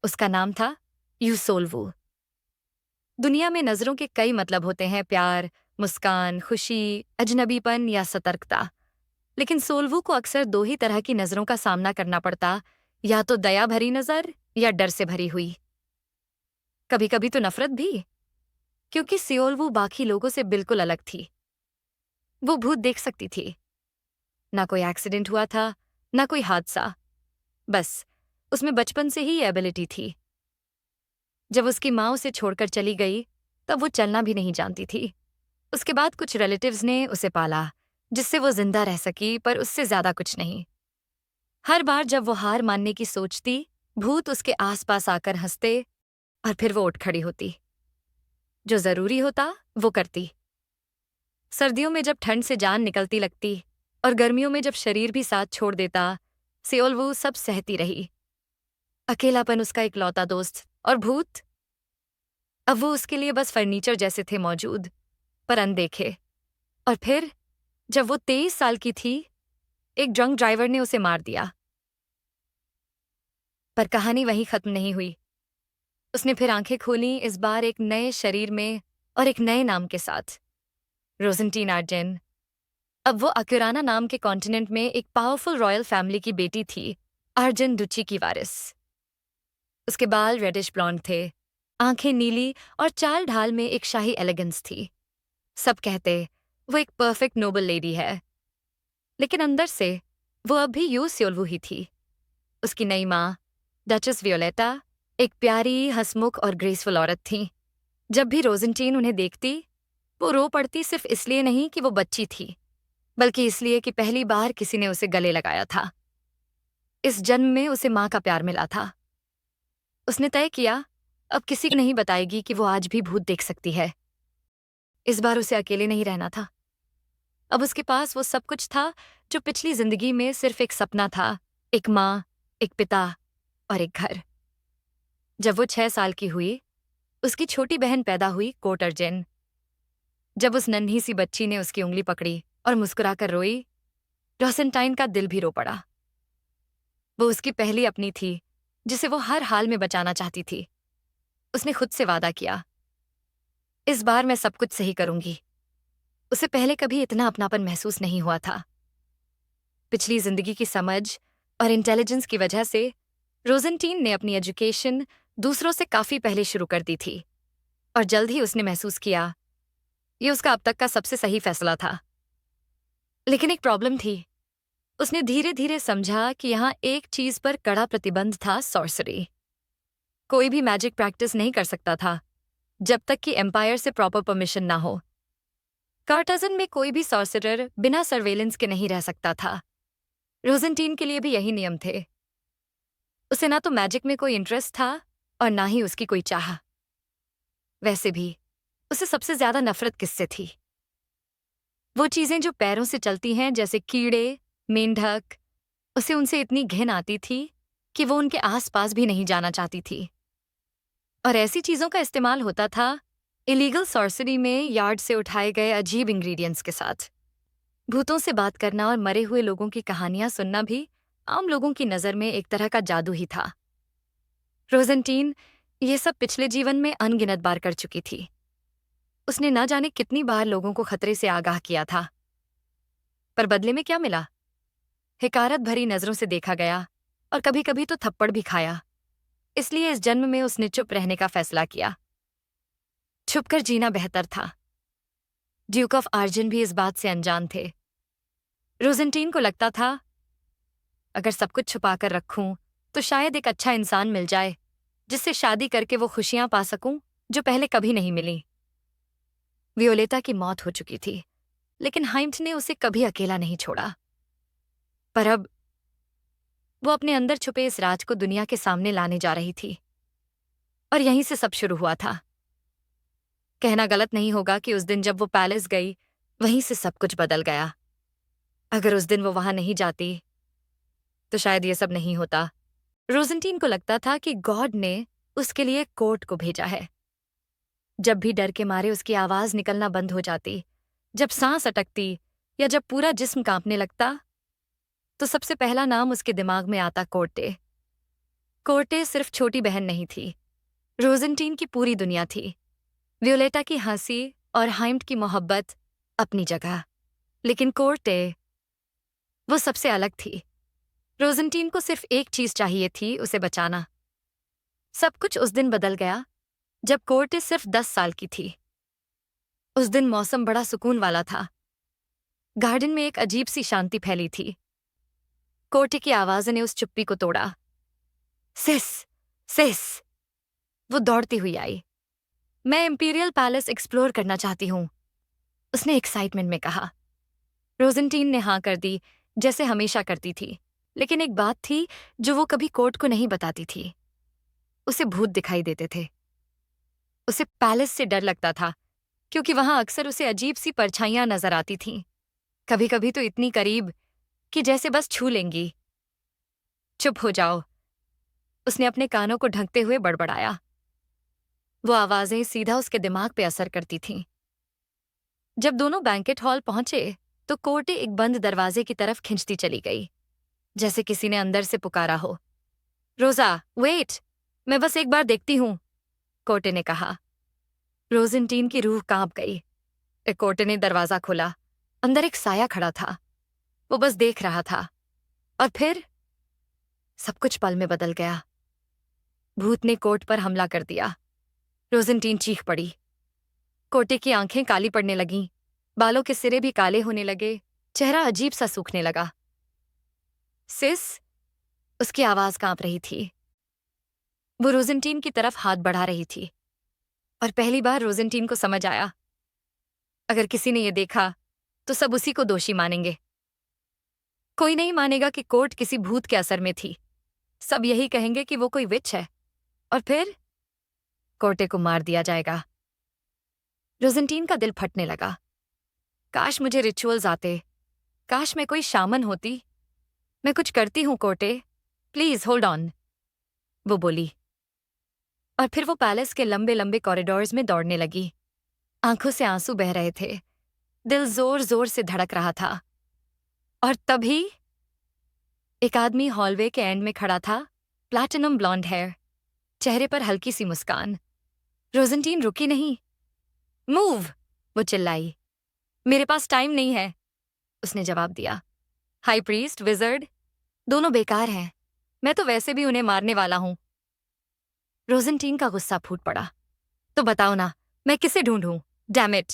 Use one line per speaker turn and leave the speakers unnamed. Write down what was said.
उसका नाम था यूसोल्वू। दुनिया में नजरों के कई मतलब होते हैं, प्यार, मुस्कान, खुशी, अजनबीपन या सतर्कता। लेकिन सोल्वू को अक्सर दो ही तरह की नजरों का सामना करना पड़ता, या तो दया भरी नजर या डर से भरी हुई। कभी कभी तो नफरत भी, क्योंकि सियोल्वू बाकी लोगों से बिल्कुल अलग थी। वो भूत देख सकती थी। ना कोई एक्सीडेंट हुआ था, ना कोई हादसा। बस उसमें बचपन से ही ये एबिलिटी थी। जब उसकी माँ उसे छोड़कर चली गई, तब वो चलना भी नहीं जानती थी। उसके बाद कुछ रिलेटिव्स ने उसे पाला, जिससे वो जिंदा रह सकी, पर उससे ज्यादा कुछ नहीं। हर बार जब वो हार मानने की सोचती, भूत उसके आसपास आकर हंसते और फिर वो उठ खड़ी होती। जो जरूरी होता वो करती। सर्दियों में जब ठंड से जान निकलती लगती और गर्मियों में जब शरीर भी साथ छोड़ देता, सियोल वो सब सहती रही। अकेलापन उसका इकलौता दोस्त, और भूत, अब वो उसके लिए बस फर्नीचर जैसे थे मौजूद, पर अनदेखे। और फिर जब वो 23 साल की थी, एक ड्रंक ड्राइवर ने उसे मार दिया। पर कहानी वहीं खत्म नहीं हुई। उसने फिर आंखें खोली, इस बार एक नए शरीर में और एक नए नाम के साथ, रोजेंटीन आर्जेन। अब वो अक्युराना नाम के कॉन्टिनेंट में एक पावरफुल रॉयल फैमिली की बेटी थी, आर्जेन दुची की वारिस। उसके बाल रेडिश ब्लॉन्ड थे, आंखें नीली, और चाल ढाल में एक शाही एलिगेंस थी। सब कहते वो एक परफेक्ट नोबल लेडी है, लेकिन अंदर से वो अब भी यू स्योल्वू ही थी। उसकी नई माँ, डचेस वियोलेटा, एक प्यारी, हंसमुख और ग्रेसफुल औरत थी। जब भी रोजेंटीन उन्हें देखती, वो रो पड़ती, सिर्फ इसलिए नहीं कि वो बच्ची थी, बल्कि इसलिए कि पहली बार किसी ने उसे गले लगाया था। इस जन्म में उसे माँ का प्यार मिला था। उसने तय किया, अब किसी को नहीं बताएगी कि वो आज भी भूत देख सकती है। इस बार उसे अकेले नहीं रहना था। अब उसके पास वो सब कुछ था जो पिछली जिंदगी में सिर्फ एक सपना था, एक माँ, एक पिता और एक घर। जब वो 6 साल की हुई, उसकी छोटी बहन पैदा हुई, कोटरजेन। जब उस नन्ही सी बच्ची ने उसकी उंगली पकड़ी और मुस्कुराकर रोई, रोसेंटाइन का दिल भी रो पड़ा। वो उसकी पहली अपनी थी, जिसे वो हर हाल में बचाना चाहती थी। उसने खुद से वादा किया, इस बार मैं सब कुछ सही करूंगी। उसे पहले कभी इतना अपनापन महसूस नहीं हुआ था। पिछली जिंदगी की समझ और इंटेलिजेंस की वजह से रोजेंटीन ने अपनी एजुकेशन दूसरों से काफी पहले शुरू कर दी थी, और जल्द ही उसने महसूस किया ये उसका अब तक का सबसे सही फैसला था। लेकिन एक प्रॉब्लम थी। उसने धीरे धीरे समझा कि यहाँ एक चीज पर कड़ा प्रतिबंध था, सॉर्सरी। कोई भी मैजिक प्रैक्टिस नहीं कर सकता था जब तक कि एम्पायर से प्रॉपर परमिशन ना हो। कार्टाजन में कोई भी सॉर्सरर बिना सर्वेलेंस के नहीं रह सकता था। रोजेंटीन के लिए भी यही नियम थे। उसे ना तो मैजिक में कोई इंटरेस्ट था और ना ही उसकी कोई चाह। वैसे भी उसे सबसे ज्यादा नफरत किससे थी? वो चीजें जो पैरों से चलती हैं, जैसे कीड़े, मेंढक। उसे उनसे इतनी घिन आती थी कि वो उनके आसपास भी नहीं जाना चाहती थी। और ऐसी चीजों का इस्तेमाल होता था इलीगल सॉर्सरी में, यार्ड से उठाए गए अजीब इंग्रेडिएंट्स के साथ। भूतों से बात करना और मरे हुए लोगों की कहानियां सुनना भी आम लोगों की नजर में एक तरह का जादू ही था। रोजेंटीन ये सब पिछले जीवन में अनगिनत बार कर चुकी थी। उसने ना जाने कितनी बार लोगों को खतरे से आगाह किया था, पर बदले में क्या मिला? हिकारत भरी नजरों से देखा गया, और कभी कभी तो थप्पड़ भी खाया। इसलिए इस जन्म में उसने चुप रहने का फैसला किया। छुपकर जीना बेहतर था। ड्यूक ऑफ आर्जन भी इस बात से अनजान थे। रोजेंटीन को लगता था, अगर सब कुछ छुपाकर रखूं तो शायद एक अच्छा इंसान मिल जाए जिससे शादी करके वो खुशियां पा सकूं जो पहले कभी नहीं मिली। वियोलेटा की मौत हो चुकी थी, लेकिन हाइम्ट ने उसे कभी अकेला नहीं छोड़ा। पर अब वो अपने अंदर छुपे इस राज को दुनिया के सामने लाने जा रही थी, और यहीं से सब शुरू हुआ था। कहना गलत नहीं होगा कि उस दिन जब वो पैलेस गई, वहीं से सब कुछ बदल गया। अगर उस दिन वो वहां नहीं जाती तो शायद ये सब नहीं होता। रोजेंटीन को लगता था कि गॉड ने उसके लिए कोर्ट को भेजा है। जब भी डर के मारे उसकी आवाज निकलना बंद हो जाती, जब सांस अटकती, या जब पूरा जिस्म कांपने लगता, तो सबसे पहला नाम उसके दिमाग में आता, कोर्टे। कोर्टे सिर्फ छोटी बहन नहीं थी, रोजेंटीन की पूरी दुनिया थी। वियोलेटा की हंसी और हाइम्ड की मोहब्बत अपनी जगह, लेकिन कोर्टे वो सबसे अलग थी। रोजेंटीन को सिर्फ एक चीज चाहिए थी, उसे बचाना। सब कुछ उस दिन बदल गया जब कोर्टे सिर्फ 10 साल की थी। उस दिन मौसम बड़ा सुकून वाला था। गार्डन में एक अजीब सी शांति फैली थी। कोर्टे की आवाज ने उस चुप्पी को तोड़ा। सिस, सिस। वो दौड़ती हुई आई। मैं इंपीरियल पैलेस एक्सप्लोर करना चाहती हूँ, उसने एक्साइटमेंट में कहा। रोजेंटीन ने हाँ कर दी, जैसे हमेशा करती थी। लेकिन एक बात थी जो वो कभी कोर्ट को नहीं बताती थी। उसे भूत दिखाई देते थे। उसे पैलेस से डर लगता था, क्योंकि वहां अक्सर उसे अजीब सी परछाइयां नजर आती थीं। कभी कभी तो इतनी करीब कि जैसे बस छू लेंगी। चुप हो जाओ, उसने अपने कानों को ढंकते हुए बड़बड़ाया। वो आवाजें सीधा उसके दिमाग पे असर करती थीं। जब दोनों बैंकेट हॉल पहुंचे तो कोर्टे एक बंद दरवाजे की तरफ खिंचती चली गई, जैसे किसी ने अंदर से पुकारा हो। रोजा, वेट, मैं बस एक बार देखती हूं, कोर्टे ने कहा। रोजेंटीन की रूह कांप गई। कोर्टे ने दरवाजा खोला। अंदर एक साया खड़ा था। वो बस देख रहा था। और फिर सब कुछ पल में बदल गया। भूत ने कोर्ट पर हमला कर दिया। रोजेंटीन चीख पड़ी। कोर्टे की आंखें काली पड़ने लगीं, बालों के सिरे भी काले होने लगे, चेहरा अजीब सा सूखने लगा। सिस, उसकी आवाज कांप रही थी। वो रोजेंटीन की तरफ हाथ बढ़ा रही थी। और पहली बार रोजेंटीन को समझ आया, अगर किसी ने ये देखा तो सब उसी को दोषी मानेंगे। कोई नहीं मानेगा कि कोर्ट किसी भूत के असर में थी। सब यही कहेंगे कि वो कोई विच है। और फिर कोर्टे को मार दिया जाएगा। रोजेंटीन का दिल फटने लगा। काश मुझे रिचुअल्स आते, काश मैं कोई शामन होती। मैं कुछ करती हूं कोर्टे, प्लीज होल्ड ऑन, वो बोली। और फिर वो पैलेस के लंबे लंबे कॉरिडोर्स में दौड़ने लगी। आंखों से आंसू बह रहे थे, दिल जोर जोर से धड़क रहा था। और तभी एक आदमी हॉलवे के एंड में खड़ा था, प्लैटिनम ब्लॉन्ड हेयर, चेहरे पर हल्की सी मुस्कान। रोजेंटीन रुकी नहीं। मूव, वो चिल्लाई। मेरे पास टाइम नहीं है, उसने जवाब दिया। हाई प्रीस्ट, विजर्ड, दोनों बेकार हैं। मैं तो वैसे भी उन्हें मारने वाला हूं। रोजेंटीन का गुस्सा फूट पड़ा। तो बताओ ना, मैं किसे ढूंढूं? Damn it,